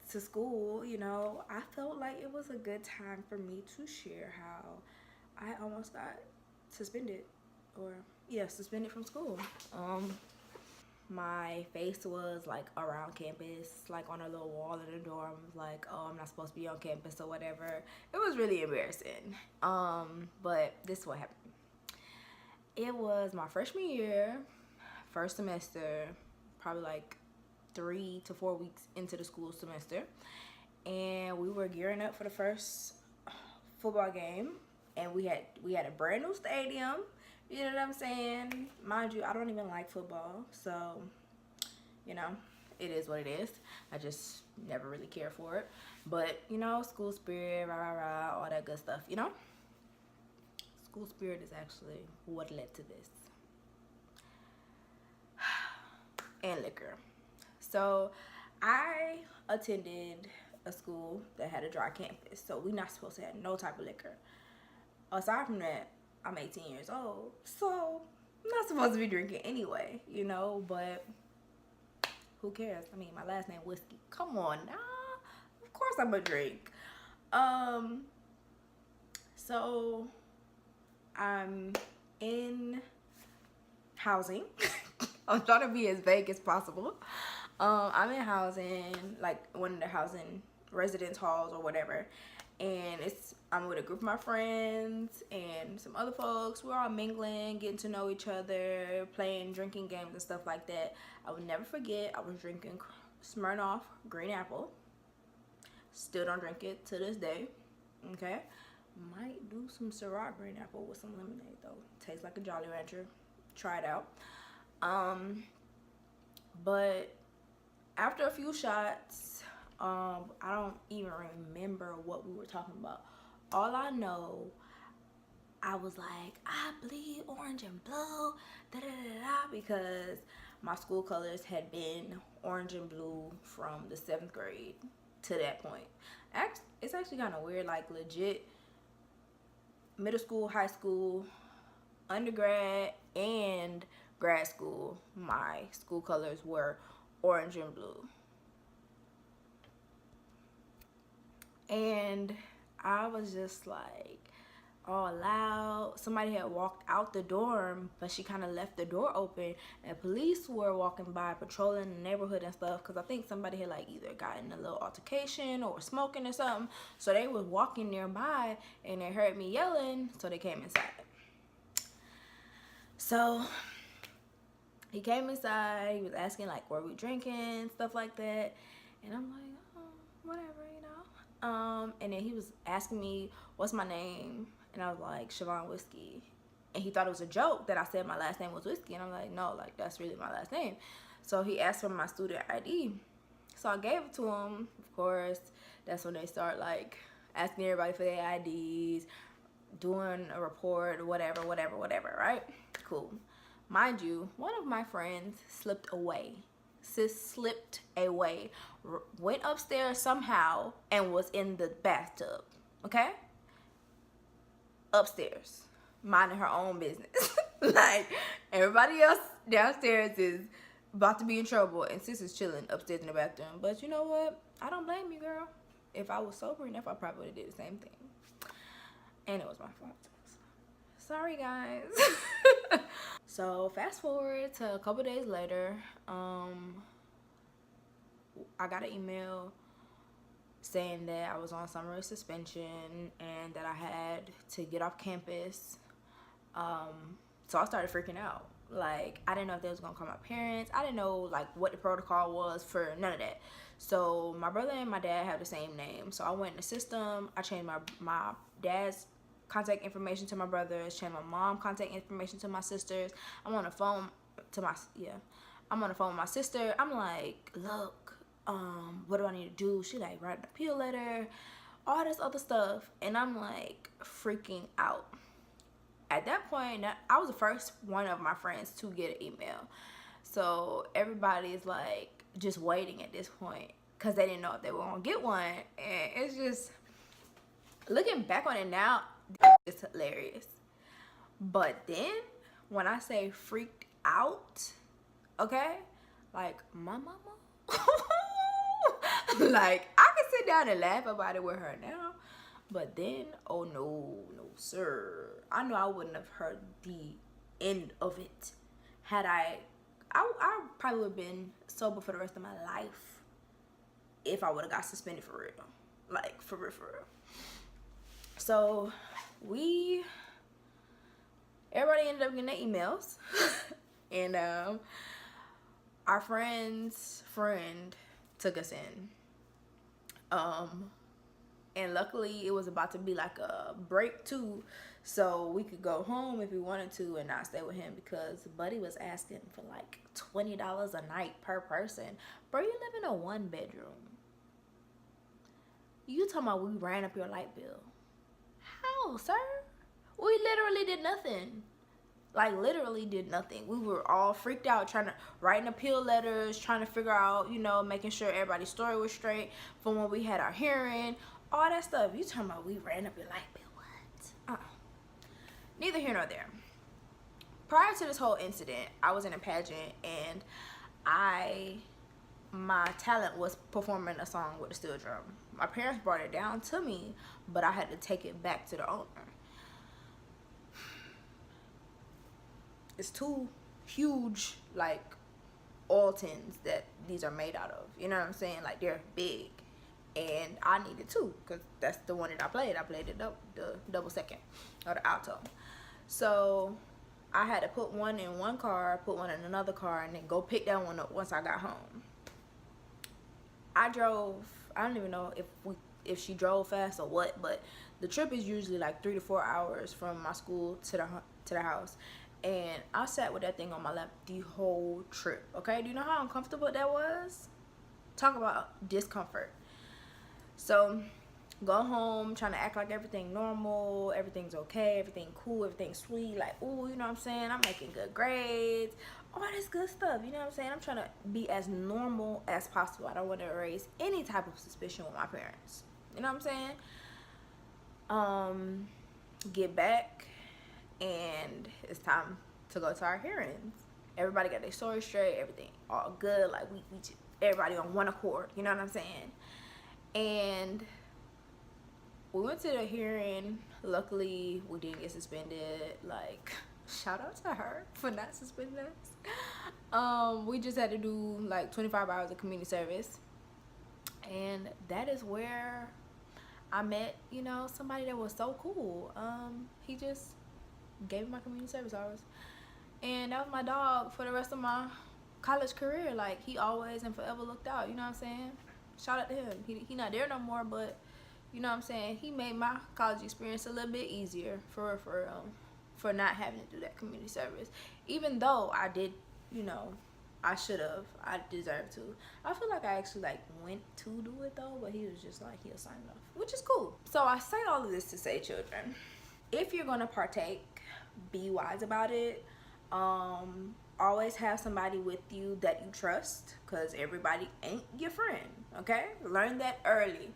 to school, you know, I felt like it was a good time for me to share how I almost got suspended, or yeah, suspended from school. My face was like around campus, like on a little wall in the dorm, like, oh, I'm not supposed to be on campus or whatever. It was really embarrassing. But this is what happened. It was my freshman year, first semester, probably like 3 to 4 weeks into the school semester, and we were gearing up for the first football game, and we had a brand new stadium. You know what I'm saying? Mind you, I don't even like football, so you know, it is what it is. I just never really care for it. But, you know, school spirit, rah, rah, rah, all that good stuff, you know? School spirit is actually what led to this. And liquor. So, I attended a school that had a dry campus, so we're not supposed to have no type of liquor. Aside from that, I'm 18 years old, so I'm not supposed to be drinking anyway, you know, but who cares? I mean, my last name Whiskey. Come on now. Of course I'm a drink. So I'm in housing. I'm trying to be as vague as possible. I'm in housing, like one of the housing residence halls or whatever. And I'm with a group of my friends and some other folks. We're all mingling, getting to know each other, playing drinking games and stuff like that. I will never forget, I was drinking Smirnoff Green Apple. Still don't drink it to this day. Okay? Might do some Ciroc Green Apple with some lemonade though. Tastes like a Jolly Rancher. Try it out. But after a few shots, I don't even remember what we were talking about. All I know, I was like, I bleed orange and blue, da da da da, because my school colors had been orange and blue from the 7th grade to that point. It's actually kind of weird, like legit middle school, high school, undergrad, and grad school, my school colors were orange and blue. And I was just like all loud. Somebody had walked out the dorm, but she kind of left the door open, and police were walking by patrolling the neighborhood and stuff, because I think somebody had like either gotten a little altercation or smoking or something. So they was walking nearby and they heard me yelling, so they came inside. So he came inside, he was asking like, were we drinking, stuff like that, and I'm like, oh, whatever, you know. And then he was asking me what's my name, and I was like, Siobhan Whiskey. And he thought it was a joke that I said my last name was Whiskey, and I'm like, no, like that's really my last name. So he asked for my student ID, so I gave it to him. Of course, that's when they start like asking everybody for their IDs, doing a report, whatever, right? Cool. Mind you, one of my friends slipped away. Went upstairs somehow and was in the bathtub. Okay? Upstairs, minding her own business. Like, everybody else downstairs is about to be in trouble, and sis is chilling upstairs in the bathroom. But you know what? I don't blame you, girl. If I was sober enough, I probably would have did the same thing. And it was my fault. Sorry, guys. So fast forward to a couple days later, I got an email saying that I was on summary suspension and that I had to get off campus. So I started freaking out. Like, I didn't know if they was gonna call my parents. I didn't know like what the protocol was for none of that. So my brother and my dad have the same name. So I went in the system. I changed my dad's contact information to my brothers, changed my mom contact information to my sisters. I'm on the phone to my I'm on the phone with my sister. I'm like, look, what do I need to do? She like, write an appeal letter, all this other stuff, and I'm like freaking out. At that point, I was the first one of my friends to get an email, so everybody is like just waiting at this point because they didn't know if they were gonna get one. And it's just, looking back on it now, it's hilarious. But then when I say freaked out, okay, like my mama, like I sit down and laugh about it with her now. But then, oh no, no sir. I knew I wouldn't have heard the end of it had I probably would have been sober for the rest of my life if I would have got suspended for real. Like, for real, for real. So, everybody ended up getting their emails. And, our friend's friend took us in. And luckily it was about to be like a break too, so we could go home if we wanted to and not stay with him, because Buddy was asking for like $20 a night per person. Bro, you live in a 1-bedroom. You talking about we ran up your light bill? How, sir? We literally did nothing. Like, literally did nothing. We were all freaked out, trying to write appeal letters, trying to figure out, making sure everybody's story was straight from when we had our hearing, all that stuff. You talking about we ran up your light bill? What? Neither here nor there. Prior to this whole incident, I was in a pageant, and my talent was performing a song with a steel drum. My parents brought it down to me, but I had to take it back to the owner. It's 2 huge, like, oil tins that these are made out of. You know what I'm saying? Like, they're big. And I needed 2, because that's the one that I played. I played the double second, or the alto. So I had to put one in one car, put one in another car, and then go pick that one up once I got home. I don't even know if she drove fast or what, but the trip is usually like 3 to 4 hours from my school to the house. And I sat with that thing on my lap the whole trip, okay? Do you know how uncomfortable that was? Talk about discomfort. So, go home, trying to act like everything normal, everything's okay, everything cool, everything sweet. Like, ooh, you know what I'm saying? I'm making good grades, all this good stuff, you know what I'm saying? I'm trying to be as normal as possible. I don't want to raise any type of suspicion with my parents. You know what I'm saying? Get back. And it's time to go to our hearings. Everybody got their story straight, everything all good. Like, we everybody on one accord, you know what I'm saying? And we went to the hearing. Luckily, we didn't get suspended. Like, shout out to her for not suspending us. We just had to do like 25 hours of community service. And that is where I met, somebody that was so cool. He just gave me my community service hours, and that was my dog for the rest of my college career. Like, he always and forever looked out, you know what I'm saying? Shout out to him. He not there no more, but you know what I'm saying, he made my college experience a little bit easier for not having to do that community service, even though I did, I should have, I deserved to. I feel like I actually went to do it though, but he was just like, he'll sign it off, which is cool. So I say all of this to say, children, if you're gonna partake, be wise about it. Always have somebody with you that you trust, because everybody ain't your friend, okay? Learn that early.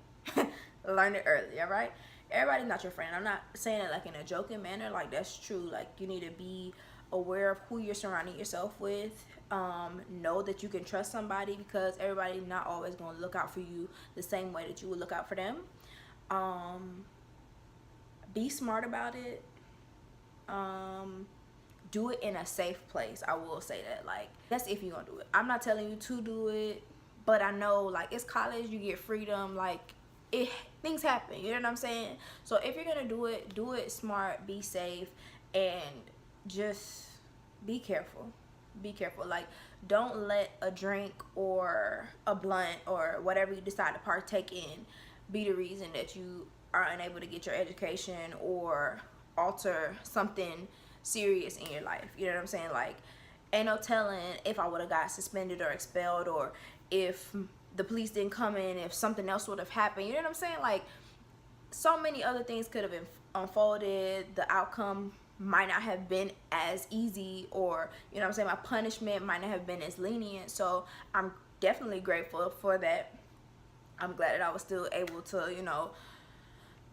Learn it early, all right? Everybody's not your friend. I'm not saying it like in a joking manner. Like, that's true. Like, you need to be aware of who you're surrounding yourself with. Know that you can trust somebody, because everybody's not always going to look out for you the same way that you would look out for them. Be smart about it. Do it in a safe place. I will say that. Like, that's if you're gonna do it. I'm not telling you to do it, but I know, like, it's college, you get freedom, like, things happen, you know what I'm saying? So if you're gonna do it smart, be safe, and just be careful. Be careful. Like, don't let a drink or a blunt or whatever you decide to partake in be the reason that you are unable to get your education or alter something serious in your life. You know what I'm saying? Like, ain't no telling if I would have got suspended or expelled, or if the police didn't come in, if something else would have happened. You know what I'm saying? Like, so many other things could have unfolded. The outcome might not have been as easy, or, you know what I'm saying, my punishment might not have been as lenient. So I'm definitely grateful for that. I'm glad that I was still able to,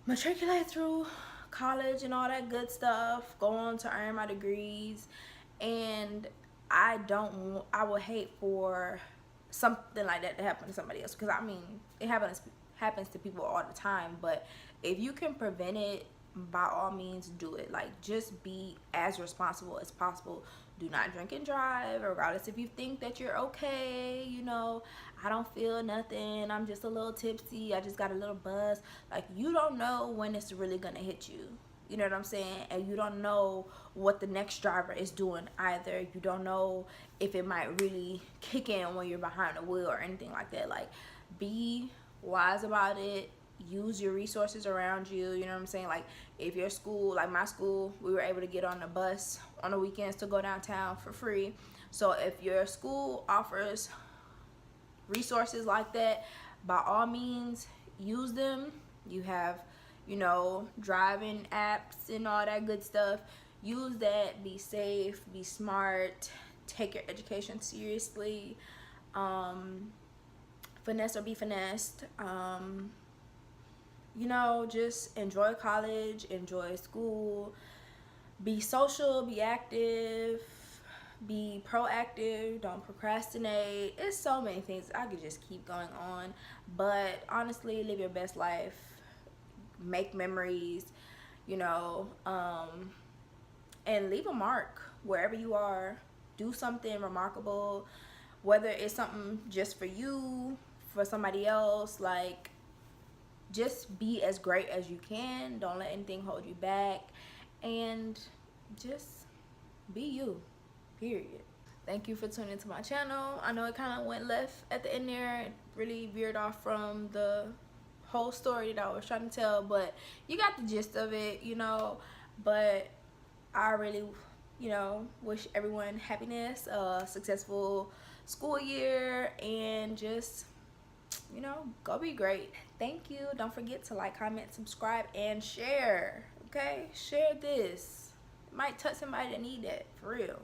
matriculate through college and all that good stuff, go on to earn my degrees. And I would hate for something like that to happen to somebody else. Because I mean, it happens to people all the time. But if you can prevent it, by all means do it. Like, just be as responsible as possible. Do not drink and drive, regardless if you think that you're okay. You know, I don't feel nothing, I'm just a little tipsy, I just got a little buzz. Like, you don't know when it's really gonna hit you. You know what I'm saying? And you don't know what the next driver is doing either. You don't know if it might really kick in when you're behind the wheel or anything like that. Like, be wise about it. Use your resources around you. You know what I'm saying? Like, if your school, like my school, we were able to get on the bus on the weekends to go downtown for free. So if your school offers resources like that, by all means use them. You have, you know, driving apps and all that good stuff. Use that. Be safe, be smart, take your education seriously. Finesse or be finessed. You know, just enjoy college, enjoy school, be social, be active, be proactive, don't procrastinate. It's so many things. I could just keep going on, but honestly, live your best life, make memories, you know, and leave a mark wherever you are. Do something remarkable, whether it's something just for you, for somebody else. Like, just be as great as you can. Don't let anything hold you back, and just be you, period. Thank you for tuning into my channel. I know it kind of went left at the end there. It really veered off from the whole story that I was trying to tell, but you got the gist of it, you know. But I really, you know, wish everyone happiness, a successful school year, and just, you know, go be great. Thank you. Don't forget to like, comment, subscribe, and share. Okay, share this. It might touch somebody that need that, for real.